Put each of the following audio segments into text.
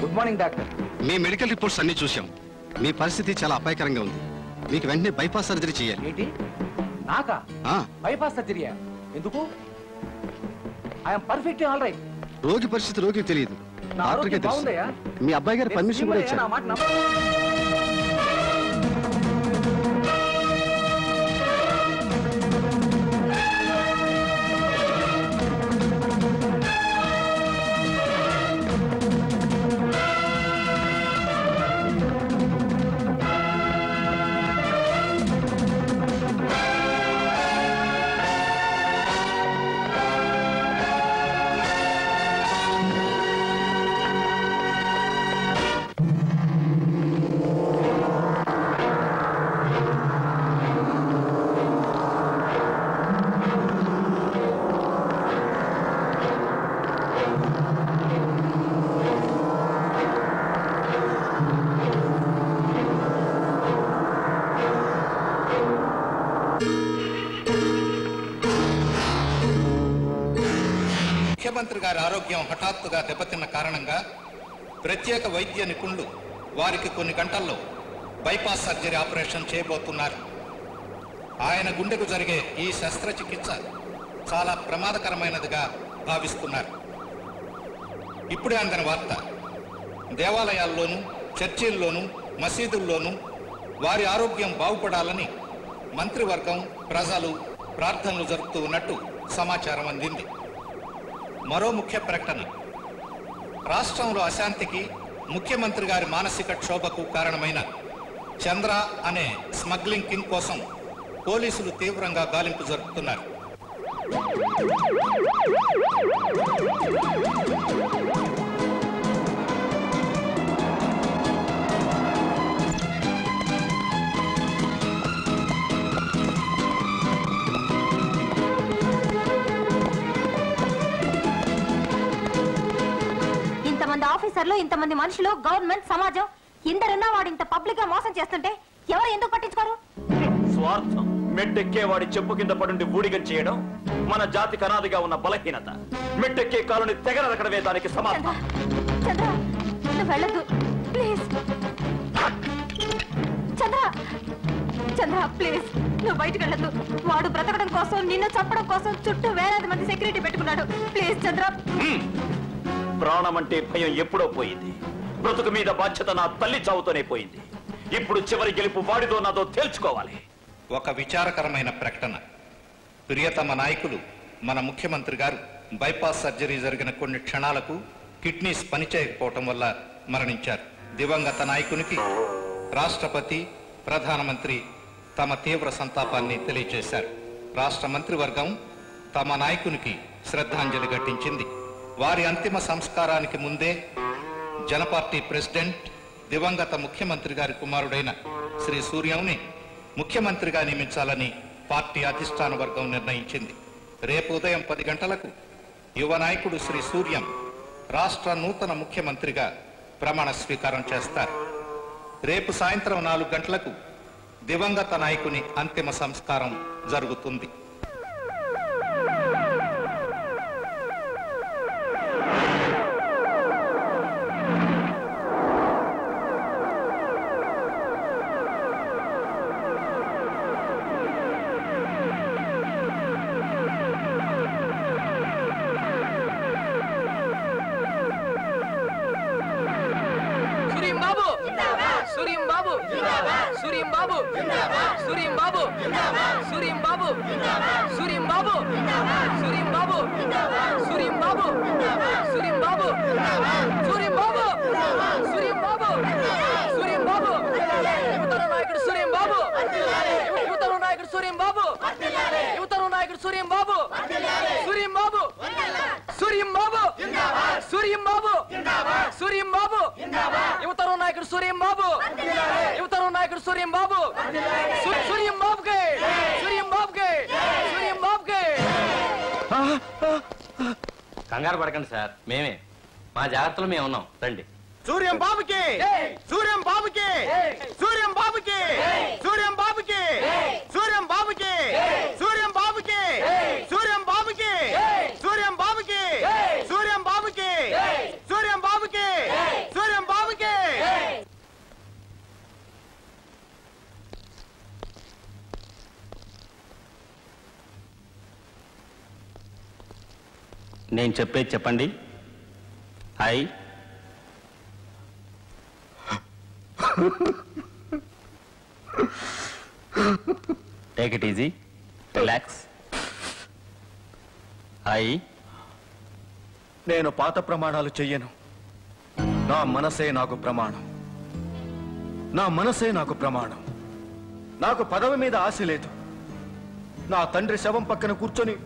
Good morning doctor. మీ medical reports అన్ని చూశాం. మీ పరిస్థితి చాలా అపాయకరంగా ఉంది. మీకు వెంటనే బైపాస్ సర్జరీ చేయాలి. ఏంటి? నాకా? బైపాస్ సర్జరీయా? ఎందుకు? I'm perfectly all right. రోగి పరిస్థితి రోగికి తెలియదు, డాక్టర్కే తెలుసు. మీ అబ్బాయి గారు పర్మిషన్ కూడా ఇచ్చారు. ముఖ్యమంత్రి గారి ఆరోగ్యం హఠాత్తుగా దెబ్బతిన్న కారణంగా ప్రత్యేక వైద్య నిపుణులు వారికి కొన్ని గంటల్లో బైపాస్ సర్జరీ ఆపరేషన్ చేయబోతున్నారు. ఆయన గుండెకు జరిగే ఈ శస్త్రచికిత్స చాలా ప్రమాదకరమైనదిగా భావిస్తున్నారు. ఇప్పుడే అందిన వార్త, దేవాలయాల్లోనూ చర్చిల్లోనూ మసీదుల్లోనూ వారి ఆరోగ్యం బాగుపడాలని మంత్రివర్గం ప్రజలు ప్రార్థనలు జరుపుతూ ఉన్నట్టు సమాచారం అందింది. మరో ముఖ్య ప్రకటన, రాష్ట్రంలో అశాంతికి ముఖ్యమంత్రి గారి మానసిక క్షోభకు కారణమైన చంద్ర అనే స్మగ్లింగ్ కింగ్ కోసం పోలీసులు తీవ్రంగా గాలింపు జరుపుతున్నారు. ఆఫీసర్లు, ఇంతమంది మనుషులు, గవర్నమెంట్, సమాజం ఇందరున్నా వాడు ఇంత పబ్లిక్ గా మోసం చేస్తుంటే ఎవరు ఎందుకు పట్టించుకోరు? స్వార్థం మెట్టెక్కే వాడి చెప్పు కింద పడుండి ఊడిగం చేయడం మన జాతికి అనాదిగా ఉన్న బలహీనత. మెట్టెక్కే కాలుని తెగనరకడమే దానికి సమాధానం. చంద్ర, నువ్వు వెళ్ళొద్దు ప్లీజ్. చంద్ర, చంద్ర ప్లీజ్, నువ్వు బయటకు వెళ్ళొద్దు. వాడు బ్రతకడం కోసం, నిన్ను చంపడం కోసం చుట్టూ వేలాది మంది సెక్యూరిటీ పెట్టుకున్నాడు. ప్లీజ్ చంద్ర. ప్రాణం అంటే భయం ఎప్పుడో పోయింది. బ్రతుకు మీద బాధ్యత నా తల్లి చావుతోనే పోయింది. ఇప్పుడు చివరి గెలుపు వాడిదో నాదో తేల్చుకోవాలి. ఒక విచారకరమైన ప్రకటన, ప్రియతమ నాయకులు మన ముఖ్యమంత్రి గారు బైపాస్ సర్జరీ జరిగిన కొన్ని క్షణాలకు కిడ్నీస్ పనిచేయకపోవటం వల్ల మరణించారు. దివంగత నాయకునికి రాష్ట్రపతి, ప్రధానమంత్రి తమ తీవ్ర సంతాపాన్ని తెలియజేశారు. రాష్ట్ర మంత్రివర్గం తమ నాయకునికి శ్రద్ధాంజలి ఘటించింది. వారి అంతిమ సంస్కారానికి ముందే జనపార్టీ ప్రెసిడెంట్, దివంగత ముఖ్యమంత్రి గారి కుమారుడైన శ్రీ సూర్యంని ముఖ్యమంత్రిగా నియమించాలని పార్టీ అధిష్టాన వర్గం నిర్ణయించింది. రేపు ఉదయం 10 గంటలకు యువ నాయకుడు శ్రీ సూర్యం రాష్ట్ర నూతన ముఖ్యమంత్రిగా ప్రమాణ స్వీకారం చేస్తారు. రేపు సాయంత్రం 4 గంటలకు దివంగత నాయకుని అంతిమ సంస్కారం జరుగుతుంది. కంగారు పడకండి సార్, మేమే మా జాగ్రత్తలు మేము ఉన్నాం. రండి. సూర్యం బాబుకి, సూర్యం బాబుకి, సూర్యం బాబుకి, సూర్యం బాబుకి, సూర్యం బాబుకి, సూర్యం బాబుకి, సూర్యం బాబుకి, సూర్యం బాబుకి, సూర్యం బాబుకి, సూర్యం బాబుకి, సూర్యం నేను చెప్పేది చెప్పండి. Take it easy, relax. నేను పాత ప్రమాణాలు చెయ్యను. నా మనసే నాకు ప్రమాణం. నా మనసే నాకు ప్రమాణం. నాకు పదవి మీద ఆశ లేదు. నా తండ్రి శవం పక్కన కూర్చొని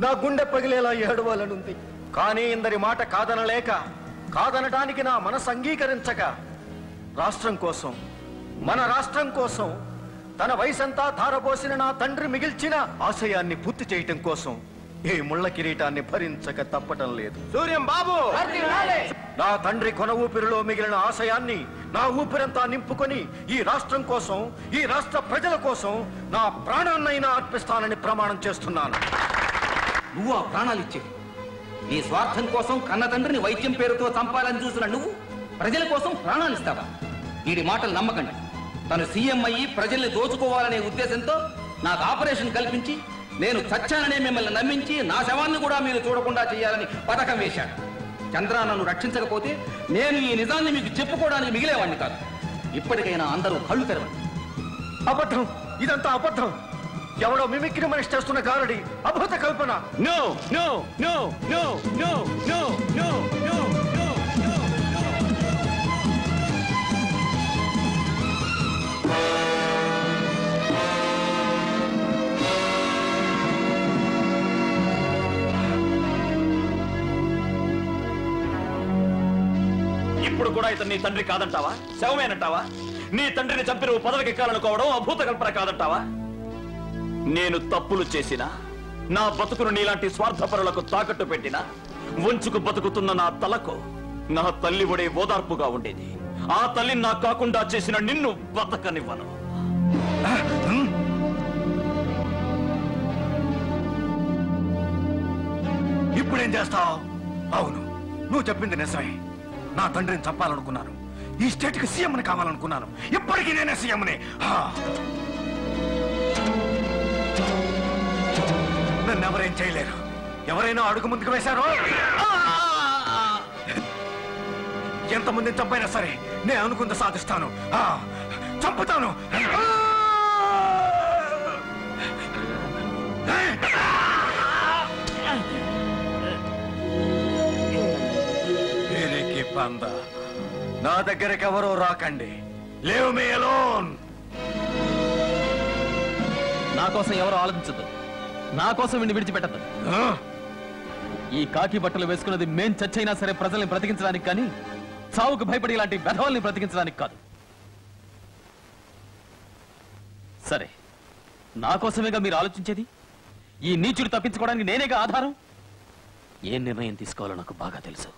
నా గుండె పగిలేలా ఏడవాలనుంది. కానీ ఇందరి మాట కాదనలేక, కాదనడానికి నా మనసు అంగీకరించక, రాష్ట్రం కోసం, మన రాష్ట్రం కోసం తన వయసంతా ధారపోసిన నా తండ్రి మిగిల్చిన ఆశయాన్ని పూర్తి చేయటం కోసం ఈ ముళ్ళ కిరీటాన్ని భరించక తప్పటం లేదు. సూర్యం బాబు, నా తండ్రి కొన ఊపిరిలో మిగిలిన ఆశయాన్ని నా ఊపిరంతా నింపుకొని ఈ రాష్ట్రం కోసం, ఈ రాష్ట్ర ప్రజల కోసం నా ప్రాణాన్నైనా అర్పిస్తానని ప్రమాణం చేస్తున్నాను. నువ్వు ఆ ప్రాణాలు ఇచ్చేది నీ స్వార్థం కోసం కన్న తండ్రిని వైద్యం పేరుతో చంపాలని చూసిన నువ్వు ప్రజల కోసం ప్రాణాలు ఇస్తావా? వీడి మాటలు నమ్మకండి. తను సీఎం అయ్యి ప్రజల్ని దోచుకోవాలనే ఉద్దేశంతో నాకు ఆపరేషన్ కల్పించి నేను చచ్చాననే మిమ్మల్ని నమ్మించి నా శవాన్ని కూడా మీరు చూడకుండా చేయాలని పథకం వేశాడు. చంద్ర నన్ను రక్షించకపోతే నేను ఈ నిజాన్ని మీకు చెప్పుకోవడానికి మిగిలేవాడిని కాదు. ఇప్పటికైనా అందరూ కళ్ళు తెరవండి. అబద్ధం, ఇదంతా అబద్ధం. ఎవడో మిమిక్రీ మనిషి చేస్తున్న గారడి అబద్ధ కల్పన. No no no no no no no no ఇప్పుడు కూడా ఇతను నీ తండ్రి కాదంటావా? శవమేనంటావా? నీ తండ్రిని చంపి నువ్వు పదవికెక్కాలనుకోవడం అభూత కల్పన కాదంటావా? నేను తప్పులు చేసినా, నా బతుకును నీలాంటి స్వార్థపరులకు తాకట్టు పెట్టినా, వంచుకు బతుకుతున్న నా తలకు నా తల్లి ఒడే ఓదార్పుగా ఉండేది. ఆ తల్లిని నాకు కాకుండా చేసిన నిన్ను బతకనివ్వను. ఇప్పుడేం చేస్తావు? అవును, నువ్వు చెప్పింది నిజమే. నా తండ్రిని చంపాలనుకున్నాను. ఈ స్టేట్ కి సీఎంని కావాలనుకున్నాను. ఇప్పటికీ నేనే సీఎంని. నన్ను ఎవరేం చేయలేరు. ఎవరైనా అడుగు ముందుకు వేశారో, ఎంతమందిని చంపైనా సరే నేను అనుకుంది సాధిస్తాను. చంపుతాను. నా దగ్గరికి ఎవరో రాకండి. Leave me alone. నా కోసం ఎవరు ఆలోచించదు. నా కోసం వీడిని విడిచిపెట్టదు. ఈ కాకి బట్టలు వేసుకున్నది మేం చచ్చైనా సరే ప్రజల్ని బ్రతికించడానికి కానీ చావుకు భయపడి ఇలాంటి వెధవల్ని బ్రతికించడానికి కాదు. సరే, నా కోసమేగా మీరు ఆలోచించేది. ఈ నీచుడు తప్పించుకోవడానికి నేనేగా ఆధారం. ఏ నిర్ణయం తీసుకోవాలో నాకు బాగా తెలుసు.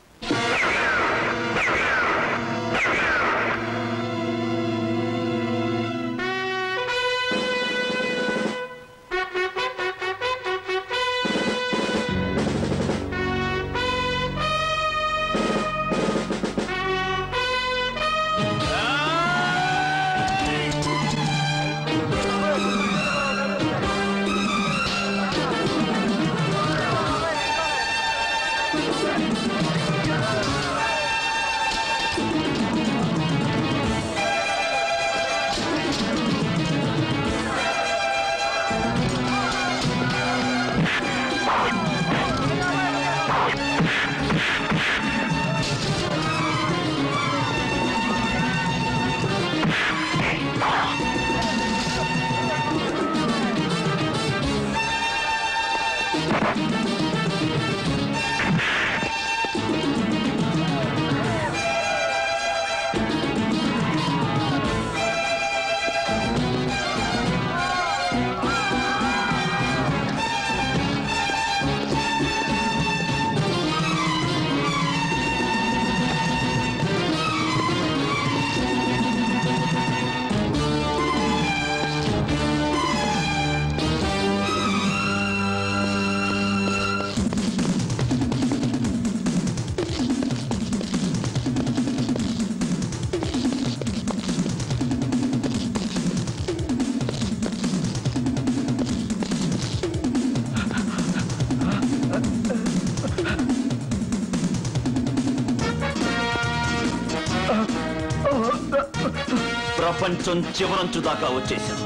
ప్రపంచం చివరంచు దాకా వచ్చేసాం.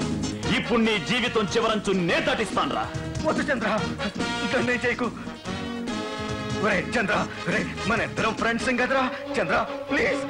ఇప్పుడు నీ జీవితం చివరంచు నే దాటిస్తాన్రా. వద్దు చంద్ర, దాన్ని చేయకు. ఒరే చంద్ర, ఒరే మన ఇద్దరం ఫ్రెండ్స్ కదరా చంద్ర, ప్లీజ్.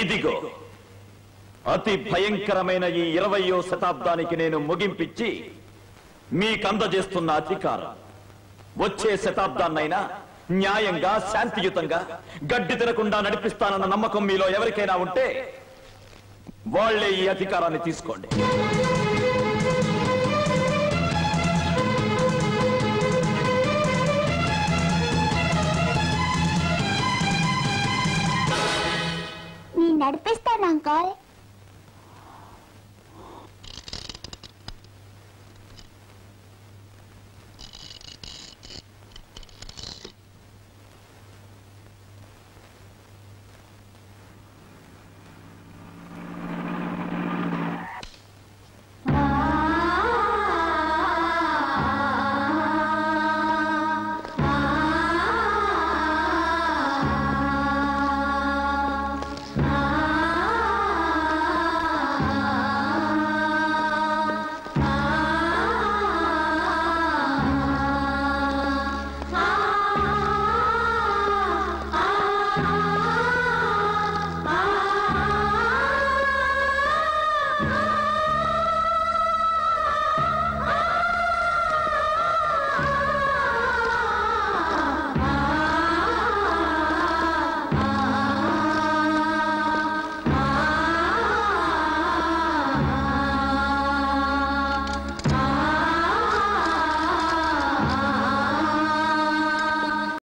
ఇదిగో అతి భయంకరమైన ఈ 20వ శతాబ్దానికి నేను ముగింపిచ్చి మీకు అందజేస్తున్న అధికారం. వచ్చే శతాబ్దాన్నైనా న్యాయంగా శాంతియుతంగా గడ్డి తినకుండా నడిపిస్తానన్న నమ్మకం మీలో ఎవరికైనా ఉంటే వాళ్లే ఈ అధికారాన్ని తీసుకోండి. నడిపిస్తాను అంకల్.